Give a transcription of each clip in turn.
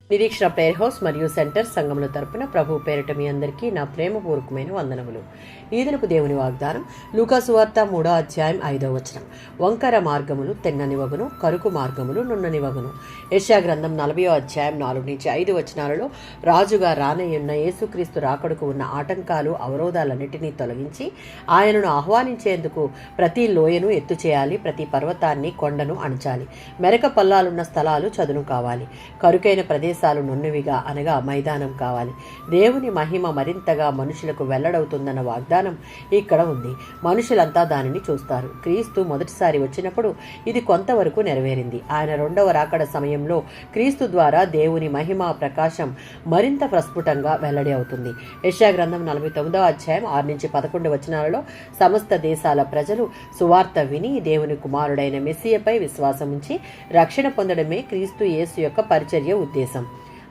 నిరీక్షణ prayer house మరియు centre సంఘముల తరపున ప్రభు పేరిట మీ అందరికీ నా ప్రేమపూర్వకమైన వందనములు. ఈ దినపు దేవుని వాగ్దానం లూకా సువార్త 3వ అధ్యాయం 5వ వచనం. వంకర మార్గములు తెన్నని వగును, కరుకు మార్గములు నున్నని వగును. యెషయా గ్రంథం 40వ అధ్యాయం 4-5 వచనాలలో రాజుగా రానయ్యున్న యేసుక్రీస్తు రాకడకు ఉన్న ఆటంకాలు, అవరోధాలన్నిటినీ తొలగించి ఆయనను ఆహ్వానించేందుకు ప్రతి లోయను ఎత్తు చేయాలి, ప్రతి పర్వతాన్ని కొండను అణచాలి, మెరక పల్లాలున్న స్థలాలు చదును కావాలి, కరుకైన ప్రదేశాలు నున్నవిగా అనగా మైదానం కావాలి. దేవుని మహిమ మరింతగా మనుషులకు వెల్లడవుతుందన్న వాగ్దానం ఇక్కడ ఉంది. మనుషులంతా దానిని చూస్తారు. క్రీస్తు మొదటిసారి వచ్చినప్పుడు ఇది కొంతవరకు నెరవేరింది. ఆయన రెండవ రాకడ సమయంలో క్రీస్తు ద్వారా దేవుని మహిమ ప్రకాశం మరింత ప్రస్ఫుటంగా వెల్లడి అవుతుంది. యెషయా గ్రంథం 49వ అధ్యాయం 6-11 వచనాలలో సమస్త దేశాల ప్రజలు సువార్త విని దేవుని కుమారుడైన మెస్సియాపై విశ్వాసం ఉంచి రక్షణ పొందడమే క్రీస్తు యేసు యొక్క పరిచర్య ఉద్దేశం.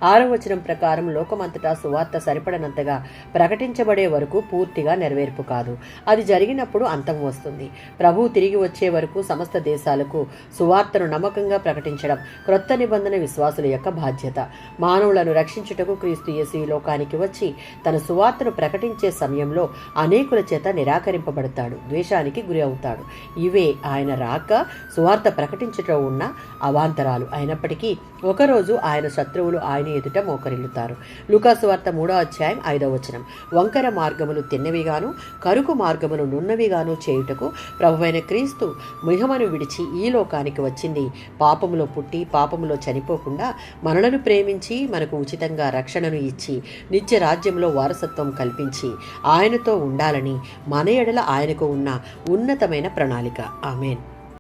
6వ వచనం ప్రకారం లోకమంతటా సువార్త సరిపడనంతగా ప్రకటించబడే వరకు పూర్తిగా నెరవేర్పు కాదు. అది జరిగినప్పుడు అంతం వస్తుంది. ప్రభువు తిరిగి వచ్చే వరకు సమస్త దేశాలకు సువార్తను నమ్మకంగా ప్రకటించడం క్రొత్త నిబంధన విశ్వాసుల యొక్క బాధ్యత. మానవులను రక్షించుటకు క్రీస్తు యేసు ఈ లోకానికి వచ్చి తన సువార్తను ప్రకటించే సమయంలో అనేకుల చేత నిరాకరింపబడతాడు, ద్వేషానికి గురి అవుతాడు. ఇవే ఆయన రాక సువార్త ప్రకటించటం ఉన్న అవాంతరాలు. అయినప్పటికీ ఒకరోజు ఆయన శత్రువులు ఆయన ఎదుట మోకరిల్లుతారు. లూకా సువార్త 3వ అధ్యాయం 5వ వచనం. వంకర మార్గములు తిన్నవిగాను, కరుకు మార్గములు నున్నవిగాను చేయుటకు ప్రభువైన క్రీస్తు మిహమును విడిచి ఈ లోకానికి వచ్చింది. పాపములో పుట్టి పాపములో చనిపోకుండా మనలను ప్రేమించి మనకు ఉచితంగా రక్షణను ఇచ్చి నిత్య రాజ్యంలో వారసత్వం కల్పించి ఆయనతో ఉండాలని మన ఎడల ఆయనకు ఉన్న ఉన్నతమైన ప్రణాళిక. ఆమేన్.